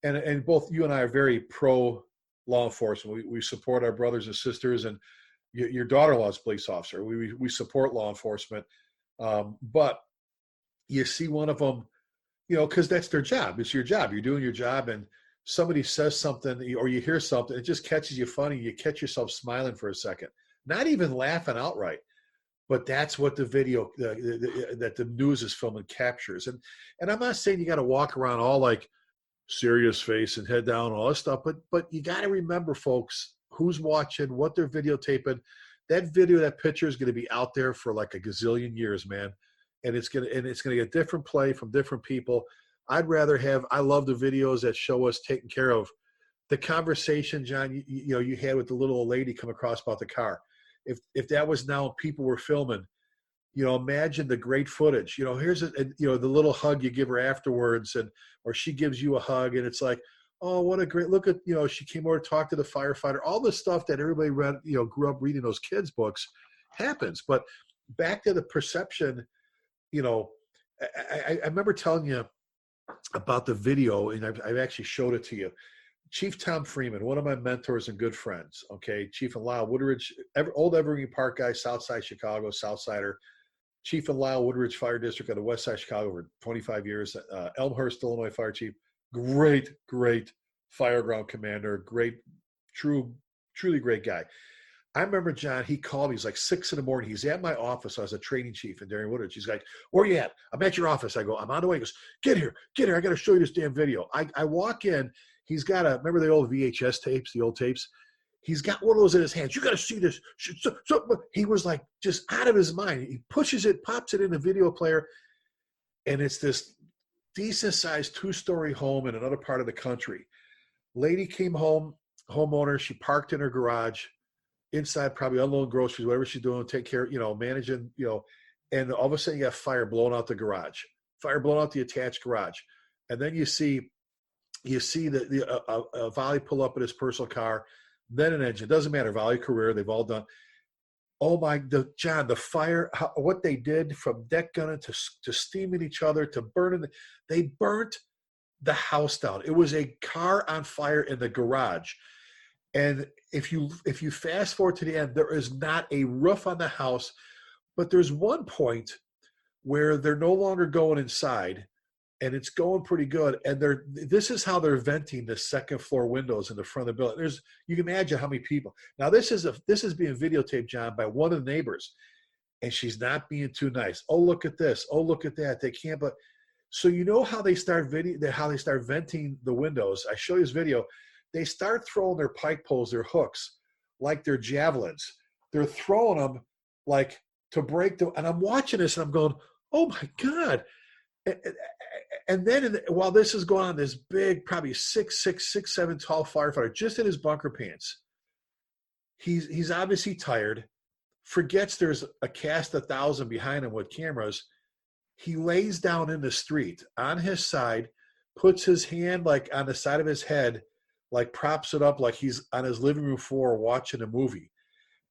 and both you and I are very pro law enforcement. We support our brothers and sisters, and your daughter-in-law is a police officer. We support law enforcement, but you see one of them, because that's their job. It's your job. You're doing your job, and somebody says something or you hear something, it just catches you funny. You catch yourself smiling for a second, not even laughing outright. But that's what the video that the news is filming captures. And I'm not saying you got to walk around all like serious face and head down and all this stuff, but you got to remember, folks, who's watching, what they're videotaping. That video, that picture is going to be out there for like a gazillion years, man. And it's going to get different play from different people. I love the videos that show us taking care of the conversation, John, you had with the little old lady come across about the car. If that was now people were filming, imagine the great footage. Here's the little hug you give her afterwards, or she gives you a hug, and it's like, oh, what a great look at. She came over to talk to the firefighter. All the stuff that everybody read, grew up reading those kids' books happens. But back to the perception, I remember telling you about the video, and I've actually showed it to you. Chief Tom Freeman, one of my mentors and good friends, okay, Chief and Lyle Woodridge, old Evergreen Park guy, Southside Chicago, Southsider, Chief and Lyle Woodridge Fire District on the west side of Chicago for 25 years, Elmhurst, Illinois Fire Chief, great fireground commander, truly great guy. I remember, John, he called me, he's like 6 a.m. He's at my office. I was a training chief in Darien Woodridge. He's like, where you at? I'm at your office. I go, I'm on the way. He goes, get here. I got to show you this damn video. I walk in. He's got remember the old VHS tapes, the old tapes? He's got one of those in his hands. You got to see this. So he was like just out of his mind. He pushes it, pops it in the video player, and it's this decent-sized 2-story home in another part of the country. Lady came home, homeowner. She parked in her garage, inside probably unloading groceries, whatever she's doing, take care, managing, and all of a sudden you have fire blowing out the garage, fire blowing out the attached garage. And then you see the Volley pull up in his personal car, then an engine. Doesn't matter, Volley, Career, they've all done. Oh John, the fire, what they did from deck gunning to steaming each other to burning, they burnt the house down. It was a car on fire in the garage. And if you fast forward to the end, there is not a roof on the house, but there's one point where they're no longer going inside, and it's going pretty good. And this is how they're venting the second floor windows in the front of the building. You can imagine how many people. Now this is being videotaped, John, by one of the neighbors, and she's not being too nice. Oh, look at this. Oh, look at that. They can't. But so how they start venting the windows. I show you this video. They start throwing their pike poles, their hooks, like they're javelins. They're throwing them like to break and I'm watching this and I'm going, oh my God. And then while this is going on, this big, probably 6'7" tall firefighter, just in his bunker pants, he's obviously tired, forgets there's a cast 1,000 behind him with cameras. He lays down in the street on his side, puts his hand like on the side of his head, like props it up like he's on his living room floor watching a movie.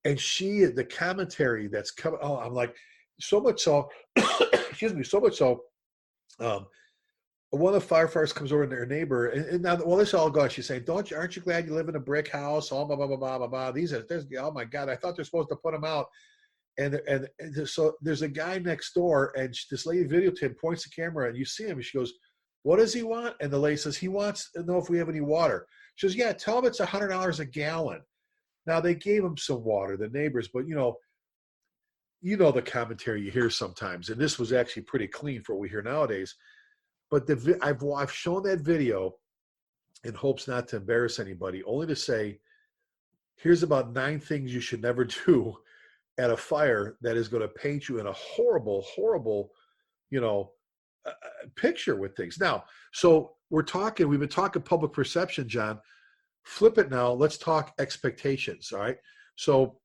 And the commentary that's coming, I'm like, so much so, excuse me, so much so, one of the firefighters comes over to their neighbor, and now, this is all gone. She's saying, aren't you glad you live in a brick house? Oh, blah, blah, blah, blah, blah, blah. Oh my God, I thought they're supposed to put them out. And so there's a guy next door, and this lady videotaped, points the camera, and you see him, and she goes, what does he want? And the lady says, he wants to know if we have any water. She goes, yeah, tell him it's $100 a gallon. Now, they gave him some water, the neighbors, but you know the commentary you hear sometimes, and this was actually pretty clean for what we hear nowadays. But I've shown that video in hopes not to embarrass anybody, only to say, here's about 9 things you should never do at a fire that is going to paint you in a horrible, horrible, picture with things. Now, so we've been talking public perception, John. Flip it now. Let's talk expectations. All right. So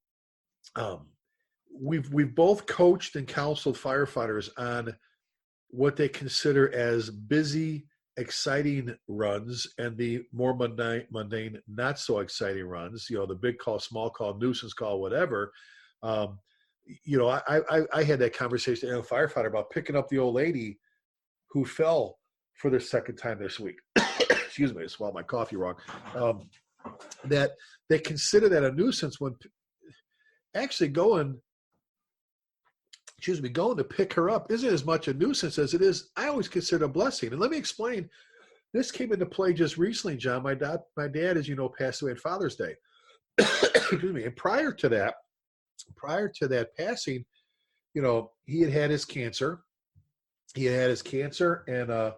we've both coached and counseled firefighters on what they consider as busy, exciting runs and the more mundane, not so exciting runs, the big call, small call, nuisance call, whatever. I had that conversation with a firefighter about picking up the old lady who fell for the second time this week. excuse me, I swallowed my coffee wrong, that they consider that a nuisance when actually going to pick her up isn't as much a nuisance as it is, I always consider a blessing. And let me explain. This came into play just recently, John. My dad, as you know, passed away on Father's Day. Excuse me. And prior to that passing, you know, he had his cancer. And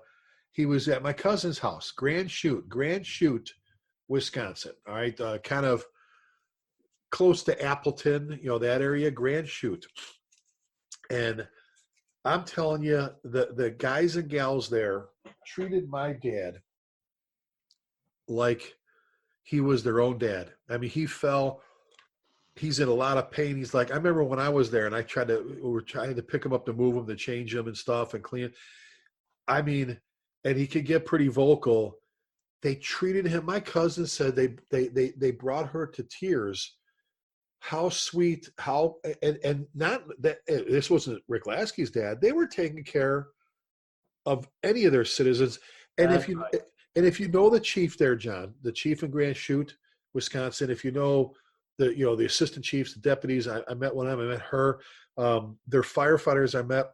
he was at my cousin's house, Grand Chute, Wisconsin. All right, kind of close to Appleton, you know, that area, Grand Chute. And I'm telling you, the guys and gals there treated my dad like he was their own dad. I mean, he's in a lot of pain. He's like, I remember when I was there and we were trying to pick him up to move him, to change him and stuff and clean. I mean, and he could get pretty vocal. They treated him, my cousin said they brought her to tears. How sweet, and not that this wasn't Rick Lasky's dad. They were taking care of any of their citizens. And if you know the chief there, John, the chief in Grand Chute, Wisconsin, if you know the assistant chiefs, the deputies, I met one of them, I met her, their firefighters I met.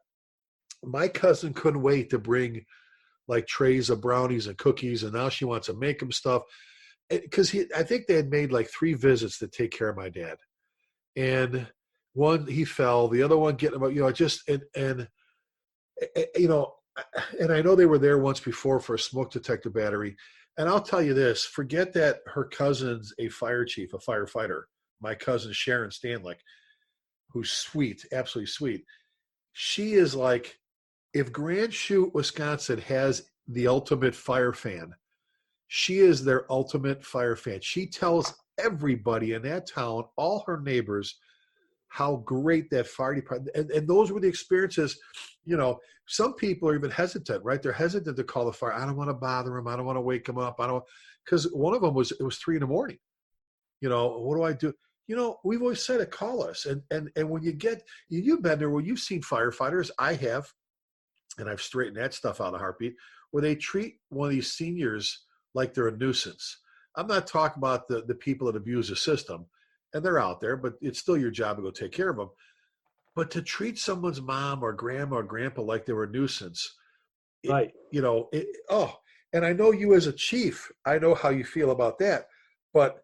My cousin couldn't wait to bring like trays of brownies and cookies, and now she wants to make them stuff. Because I think they had made like 3 visits to take care of my dad. And one, he fell, the other one getting about, you know, just, and you know, and I know they were there once before for a smoke detector battery. And I'll tell you this, forget that her cousin's a fire chief, a firefighter, my cousin Sharon Stanlick, who's sweet, absolutely sweet. She is like, if Grand Chute, Wisconsin has the ultimate fire fan, she is their ultimate fire fan. She tells everybody in that town, all her neighbors, how great that fire department, and those were the experiences. You know, some people are even hesitant, right? They're hesitant to call the fire. I don't want to bother them. I don't want to wake them up. Because one of them it was 3 a.m. You know, what do I do? You know, we've always said it, call us. And when you've been there, where you've seen firefighters, I have, and I've straightened that stuff out of a heartbeat, where they treat one of these seniors like they're a nuisance. I'm not talking about the people that abuse the system, and they're out there, but it's still your job to go take care of them. But to treat someone's mom or grandma or grandpa like they were a nuisance, right? And I know you as a chief, I know how you feel about that, but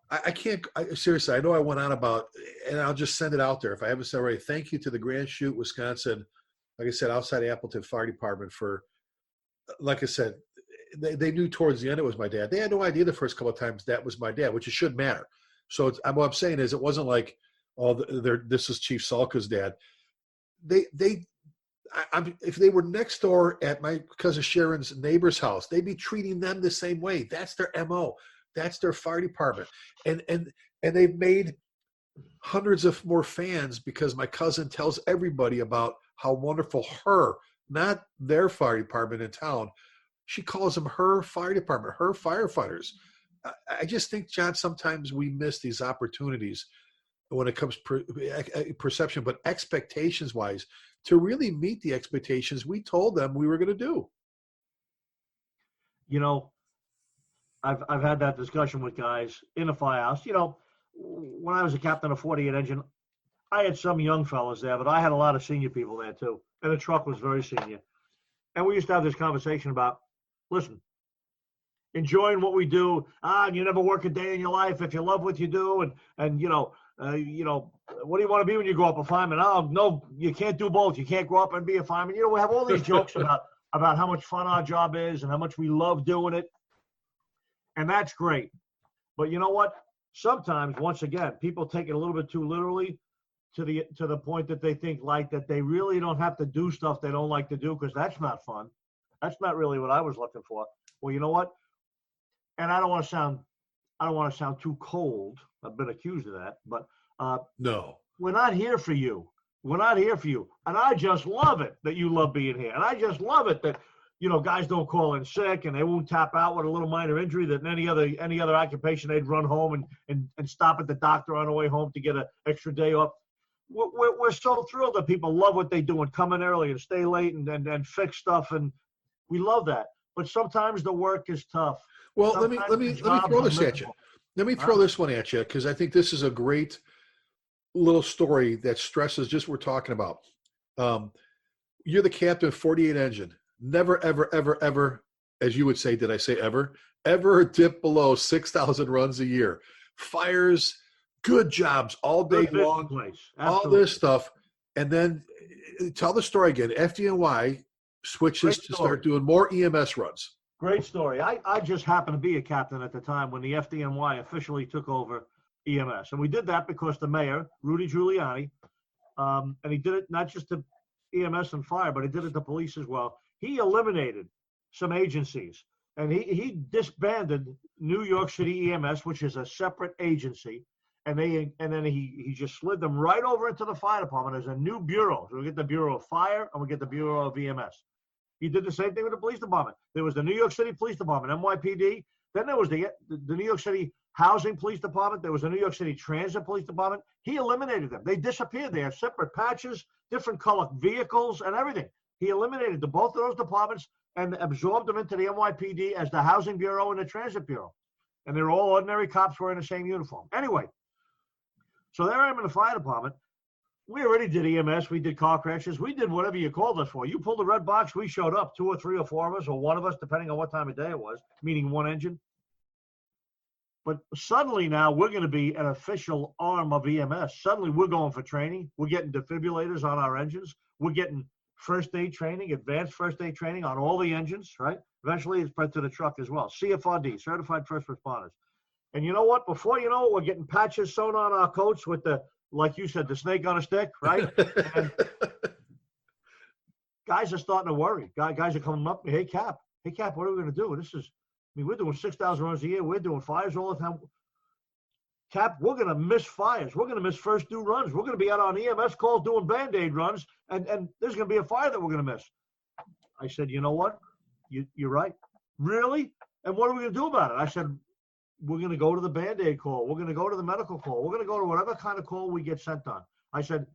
I can't, seriously, I know I went on about, and I'll just send it out there. If I haven't said already, thank you to the Grand Chute, Wisconsin, like I said, outside Appleton Fire Department for, like I said, they knew towards the end it was my dad. They had no idea the first couple of times that was my dad, which it shouldn't matter. So what I'm saying is, it wasn't like, this is Chief Salka's dad. If they were next door at my cousin Sharon's neighbor's house, they'd be treating them the same way. That's their MO. That's their fire department. And they've made hundreds of more fans because my cousin tells everybody about how wonderful not their fire department in town. She calls them her fire department, her firefighters. I just think, John, sometimes we miss these opportunities when it comes perception, but expectations-wise, to really meet the expectations we told them we were going to do. You know, I've had that discussion with guys in the firehouse. You know, when I was a captain of 48 engine, I had some young fellas there, but I had a lot of senior people there too. And the truck was very senior. And we used to have this conversation about, listen, enjoying what we do. You never work a day in your life if you love what you do. And you know, what do you want to be when you grow up, a fireman? Oh, no, you can't do both. You can't grow up and be a fireman. You know, we have all these jokes about how much fun our job is and how much we love doing it. And that's great. But you know what? Sometimes, once again, people take it a little bit too literally to the point that they think like that they really don't have to do stuff they don't like to do, because that's not fun. That's not really what I was looking for. Well, you know what? And I don't want to sound too cold. I've been accused of that, but no, we're not here for you. We're not here for you. And I just love it that you love being here. And I just love it that, you know, guys don't call in sick and they won't tap out with a little minor injury, that in any other occupation they'd run home and stop at the doctor on the way home to get an extra day off. We're so thrilled that people love what they do and come in early and stay late and fix stuff. And we love that. but sometimes the work is tough. Well, let me Sometimes the throw jobs this are at you. miserable. Let me throw this one at you because I think this is a great little story that stresses just what we're talking about. You're the captain of 48 engine. Never, ever, ever, ever, as you would say, did I say ever? Ever dip below 6,000 runs a year. Fires, good jobs all day Good business long, place. all Absolutely. this stuff. And then tell the story again. FDNY switches Great to story. start doing more EMS runs. Great story. I just happened to be a captain at the time when the FDNY officially took over EMS. And we did that because the mayor, Rudy Giuliani, and he did it not just to EMS and fire, but he did it to police as well. He eliminated some agencies and he disbanded New York City EMS, which is a separate agency. And then he just slid them right over into the fire department as a new bureau. So we get the Bureau of Fire and we get the Bureau of EMS. He did the same thing with the police department. There was the New York City Police Department, NYPD. Then there was the New York City Housing Police Department. There was the New York City Transit Police Department. He eliminated them. They disappeared. They had separate patches, different colored vehicles, and everything. He eliminated both of those departments and absorbed them into the NYPD as the Housing Bureau and the Transit Bureau. And they're all ordinary cops wearing the same uniform. Anyway, so there I am in the fire department. We already did EMS. We did car crashes. We did whatever you called us for. You pulled the red box, we showed up, 2 or 3 or 4 of us, or one of us, depending on what time of day it was, meaning one engine. But suddenly now we're going to be an official arm of EMS. Suddenly we're going for training. We're getting defibrillators on our engines. We're getting first aid training, advanced first aid training on all the engines, right? Eventually it's spread to the truck as well. CFRD, Certified First Responders. And you know what? Before you know it, we're getting patches sewn on our coats with the, like you said, the snake on a stick, right? And guys are starting to worry. Guys are coming up, hey, Cap, what are we going to do? We're doing 6,000 runs a year. We're doing fires all the time. Cap, we're going to miss fires. We're going to miss first due runs. We're going to be out on EMS calls doing Band-Aid runs, and there's going to be a fire that we're going to miss. I said, you know what? You're right. Really? And what are we going to do about it? I said, we're going to go to the Band-Aid call. We're going to go to the medical call. We're going to go to whatever kind of call we get sent on. I said,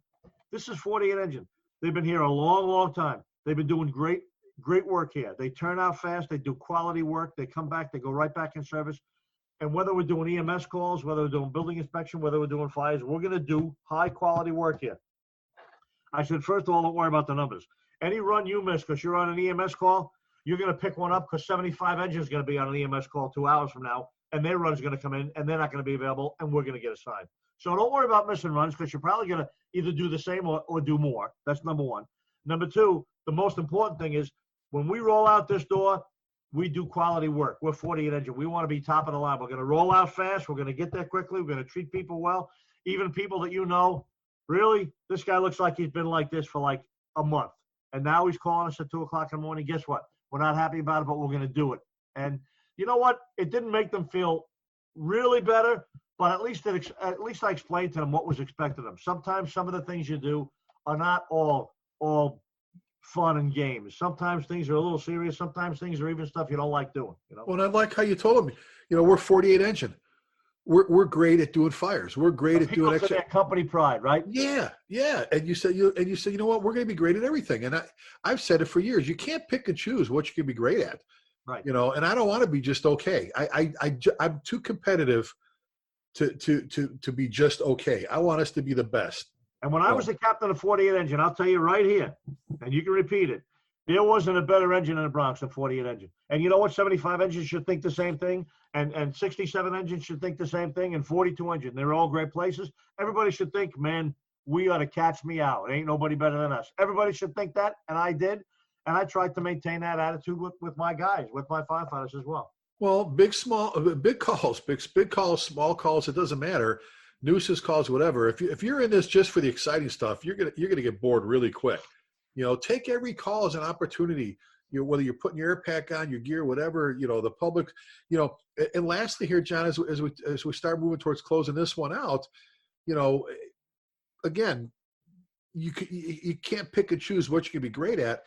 this is 48 engine. They've been here a long, long time. They've been doing great work here. They turn out fast. They do quality work. They come back. They go right back in service. And whether we're doing EMS calls, whether we're doing building inspection, whether we're doing fires, we're going to do high quality work here. I said, first of all, don't worry about the numbers. Any run you miss because you're on an EMS call, you're going to pick one up because 75 engines going to be on an EMS call 2 hours from now. And their run's going to come in, and they're not going to be available, and we're going to get assigned. So don't worry about missing runs because you're probably going to either do the same or do more. That's number one. Number two, the most important thing is when we roll out this door, we do quality work. We're 48 engine. We want to be top of the line. We're going to roll out fast. We're going to get there quickly. We're going to treat people well. Even people that you know, really, this guy looks like he's been like this for like a month. And now he's calling us at 2 o'clock in the morning. Guess what? We're not happy about it, but we're going to do it. And you know what? It didn't make them feel really better, but at least I explained to them what was expected of them. Sometimes some of the things you do are not all fun and games. Sometimes things are a little serious. Sometimes things are even stuff you don't like doing. You know. Well, and I like how you told them. You know, we're 48 engine. We're great at doing fires. We're great at doing that company pride, right? Yeah. And you said, you know what? We're going to be great at everything. And I've said it for years. You can't pick and choose what you can be great at. Right. You know, and I don't want to be just okay. I'm too competitive to be just okay. I want us to be the best. And when I was the captain of 48 engine, I'll tell you right here, and you can repeat it, there wasn't a better engine in the Bronx than 48 engine. And you know what? 75 engines should think the same thing, and 67 engines should think the same thing, and 42 engine. They're all great places. Everybody should think, man, we ought to catch me out. Ain't nobody better than us. Everybody should think that, and I did. And I tried to maintain that attitude with my guys, with my firefighters as well. Well, big calls, small calls, it doesn't matter. Nuisance calls, whatever. If you're in this just for the exciting stuff, you're gonna get bored really quick. You know, take every call as an opportunity. You know, whether you're putting your air pack on, your gear, whatever. You know, the public. You know, and lastly here, John, as we start moving towards closing this one out, you know, again, you can't pick and choose what you can be great at.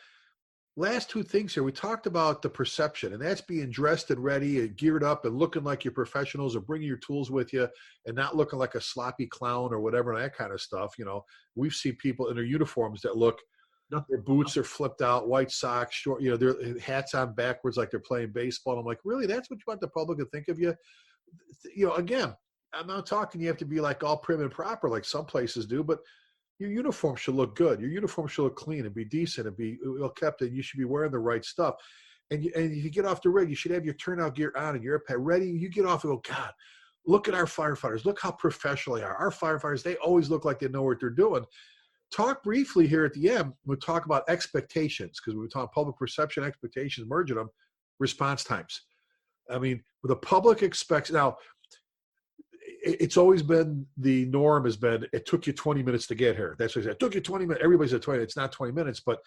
Last 2 things here, we talked about the perception, and that's being dressed and ready and geared up and looking like you're professionals or bringing your tools with you and not looking like a sloppy clown or whatever, that kind of stuff. You know, we've seen people in their uniforms that look Their boots are flipped out, white socks, short, their hats on backwards like they're playing baseball. And I'm like, really? That's what you want the public to think of you? Again, I'm not talking you have to be like all prim and proper like some places do, but your uniform should look good. Your uniform should look clean and be decent and be well kept, and you should be wearing the right stuff. And you get off the rig, you should have your turnout gear on and your pad ready. You get off and go, God, look at our firefighters. Look how professional they are. Our firefighters, they always look like they know what they're doing. Talk briefly here at the end. We'll talk about expectations, because we were talking public perception, expectations, merging them, response times. I mean, the public expects now. It's always been the norm has been it took you 20 minutes to get here. That's what I said. It took you 20 minutes. Everybody said 20. It's not 20 minutes, but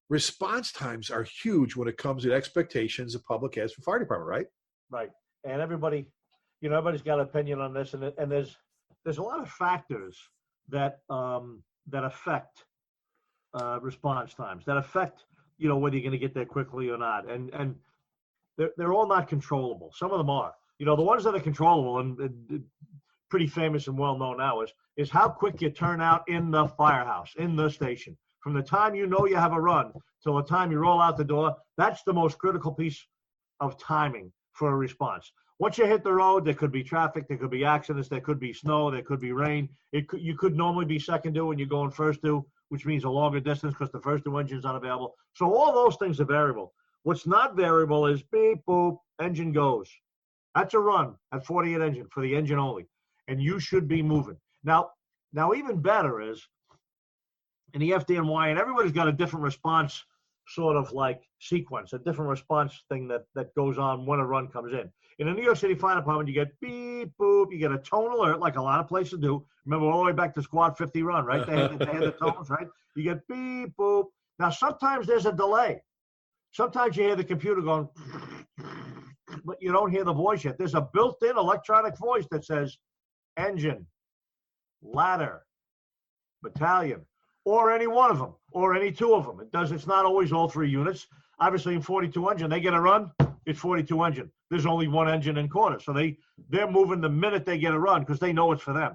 response times are huge when it comes to expectations the public has for fire department, right? Right. And everybody, everybody's got an opinion on this, and there's a lot of factors that affect response times, that affect whether you're going to get there quickly or not, and they're all not controllable. Some of them are. The ones that are controllable and pretty famous and well known now is how quick you turn out in the firehouse, in the station. From the time you have a run till the time you roll out the door, that's the most critical piece of timing for a response. Once you hit the road, there could be traffic, there could be accidents, there could be snow, there could be rain. You could normally be second due when you're going first due, which means a longer distance because the first due engine is unavailable. So all those things are variable. What's not variable is beep, boop, engine goes. That's a run at 48 engine for the engine only, and you should be moving. Now even better is in the FDNY, and everybody's got a different response sort of like sequence, a different response thing that goes on when a run comes in. In the New York City Fire Department, you get beep, boop, you get a tone alert like a lot of places do. Remember all the way back to Squad 50 run, right? They had the tones, right? You get beep, boop. Now, sometimes there's a delay. Sometimes you hear the computer going, but you don't hear the voice yet. There's a built-in electronic voice that says engine, ladder, battalion, or any one of them, or any two of them. It's not always all three units. Obviously, in 42 engine, they get a run, it's 42 engine. There's only one engine in quarter. So they're moving the minute they get a run because they know it's for them.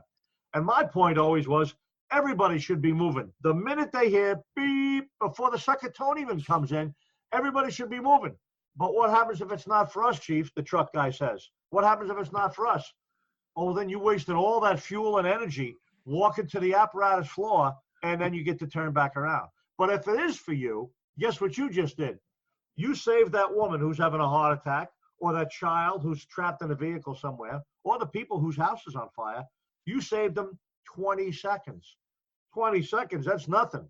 And my point always was everybody should be moving. The minute they hear beep, before the second tone even comes in, everybody should be moving. But what happens if it's not for us, Chief? The truck guy says. What happens if it's not for us? Oh, then you wasted all that fuel and energy walking to the apparatus floor, and then you get to turn back around. But if it is for you, guess what you just did? You saved that woman who's having a heart attack, or that child who's trapped in a vehicle somewhere, or the people whose house is on fire. You saved them 20 seconds. 20 seconds, that's nothing.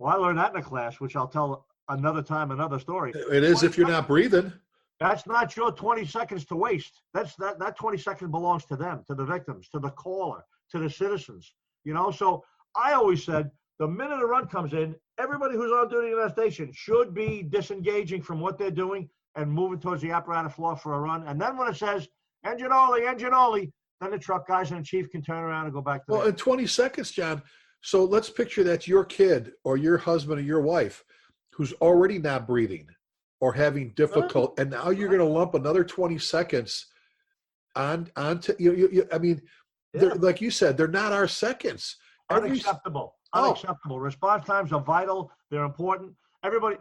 Well, I learned that in a class, which I'll tell another time, another story. It is if you're not breathing. That's not your 20 seconds to waste. That 20 seconds belongs to them, to the victims, to the caller, to the citizens. So I always said, the minute a run comes in, everybody who's on duty in that station should be disengaging from what they're doing and moving towards the apparatus floor for a run. And then when it says engine only, then the truck guys and the chief can turn around and go back to Well, in 20 seconds, John. So let's picture that's your kid or your husband or your wife who's already not breathing or having difficult, and now you're going to lump another 20 seconds onto you. I mean, like you said, they're not our seconds. Unacceptable. Unacceptable. Response times are vital. They're important. Everybody,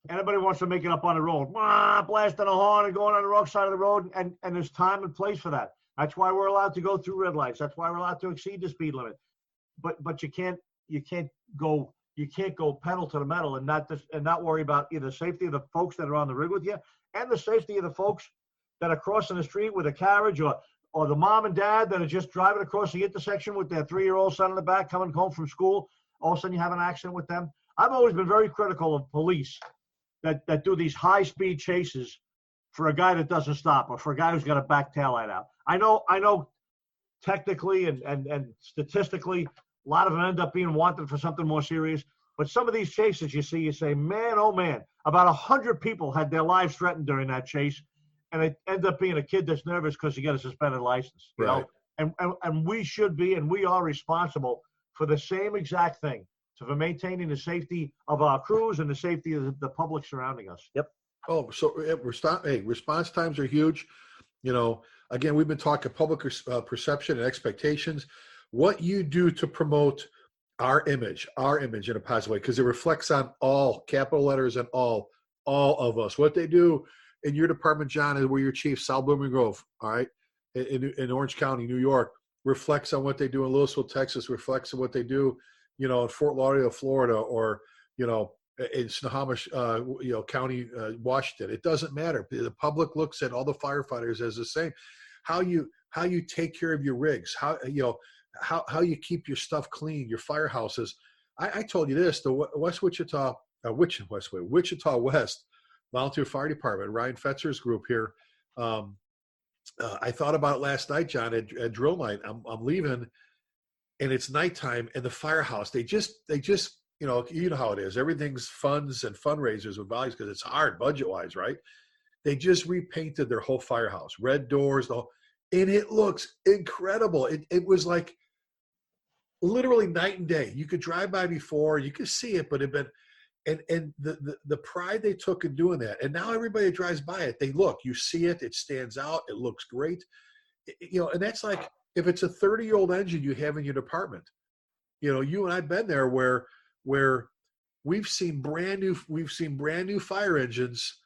anybody wants to make it up on the road, blasting a horn and going on the wrong side of the road, and there's time and place for that. That's why we're allowed to go through red lights. That's why we're allowed to exceed the speed limit. But you can't go pedal to the metal and not worry about either the safety of the folks that are on the rig with you and the safety of the folks that are crossing the street with a carriage, or the mom and dad that are just driving across the intersection with their 3-year-old son in the back coming home from school. All of a sudden you have an accident with them. I've always been very critical of police that do these high-speed chases for a guy that doesn't stop or for a guy who's got a back tail light out. I know technically and statistically, a lot of them end up being wanted for something more serious. But some of these chases you see, you say, man, oh man, about 100 people had their lives threatened during that chase. And it ends up being a kid that's nervous because he got a suspended license, you know? And we should be, and we are responsible for the same exact thing, for maintaining the safety of our crews and the safety of the public surrounding us. Yep. Oh, so response times are huge. Again, we've been talking public perception and expectations. What you do to promote our image in a positive way, because it reflects on all, capital letters and all of us. What they do in your department, John, is where your chief, South Blooming Grove, all right, in Orange County, New York, reflects on what they do in Louisville, Texas, reflects on what they do, you know, in Fort Lauderdale, Florida, or, you know, in Snohomish, you know, County, Washington. It doesn't matter. The public looks at all the firefighters as the same. How you take care of your rigs, how, you know, how you keep your stuff clean, your firehouses. I told you this, the Wichita West Volunteer Fire Department, Ryan Fetzer's group here. I thought about it last night, John, at drill night. I'm leaving, and it's nighttime, and the firehouse, they just you know how it is. Everything's funds and fundraisers with values because it's hard budget-wise, right? They just repainted their whole firehouse, red doors, and it looks incredible. It was like literally night and day. You could drive by before, you could see it, but it been, and the pride they took in doing that. And now everybody drives by it, they look, you see it, it stands out, it looks great. You know, and that's like, if it's a 30-year-old engine you have in your department, you know, you and I've been there where we've seen brand new fire engines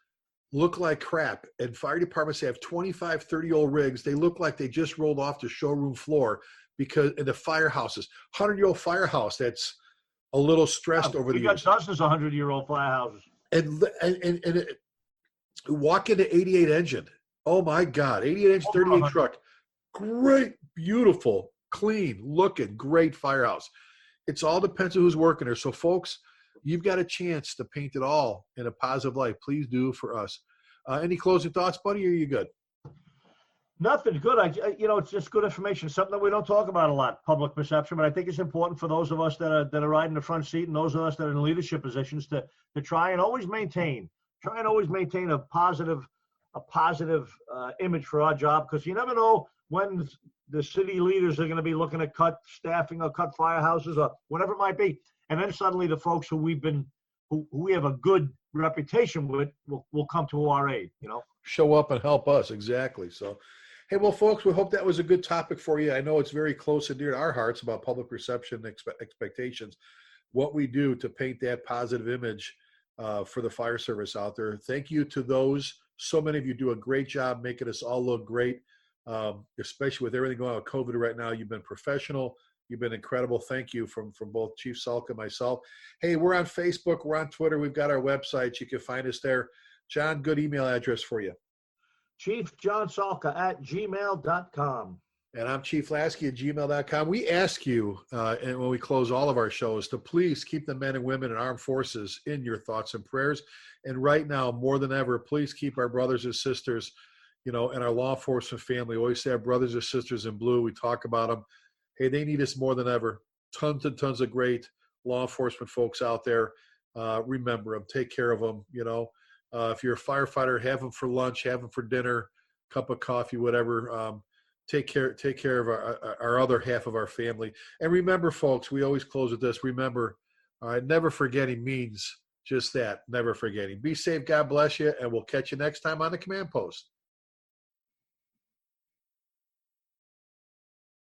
look like crap, and fire departments have 25, 30-year-old rigs. They look like they just rolled off the showroom floor, because in the firehouses, 100-year-old firehouse that's a little stressed over the years. We got dozens of 100-year-old firehouses. And walk into 88 engine. Oh my God, 88 engine, 38 truck. Great, beautiful, clean looking, great firehouse. It's all depends on who's working there. So folks, you've got a chance to paint it all in a positive light. Please do for us. Any closing thoughts, buddy, or are you good? Nothing. Good. You know, it's just good information. Something that we don't talk about a lot, public perception, but I think it's important for those of us that are riding the front seat and those of us that are in leadership positions to try and always maintain a positive image for our job, because you never know when the city leaders are going to be looking to cut staffing or cut firehouses or whatever it might be, and then suddenly the folks who we have a good reputation with will come to our aid. You know, show up and help us. Exactly. So. Hey, well, folks, we hope that was a good topic for you. I know it's very close and dear to our hearts about public perception and expectations, what we do to paint that positive image for the fire service out there. Thank you to those. So many of you do a great job making us all look great, especially with everything going on with COVID right now. You've been professional. You've been incredible. Thank you from both Chief Salka and myself. Hey, we're on Facebook. We're on Twitter. We've got our website. You can find us there. John, good email address for you. ChiefJohnSalka@gmail.com. And I'm Chief Lasky at gmail.com. We ask you, and when we close all of our shows, to please keep the men and women in armed forces in your thoughts and prayers. And right now, more than ever, please keep our brothers and sisters, you know, and our law enforcement family. We always say our brothers and sisters in blue. We talk about them. Hey, they need us more than ever. Tons and tons of great law enforcement folks out there. Remember them. Take care of them, you know. If you're a firefighter, have them for lunch, have them for dinner, cup of coffee, whatever. Take care of our other half of our family. And remember, folks, we always close with this. Remember, never forgetting means just that, never forgetting. Be safe. God bless you. And we'll catch you next time on the Command Post.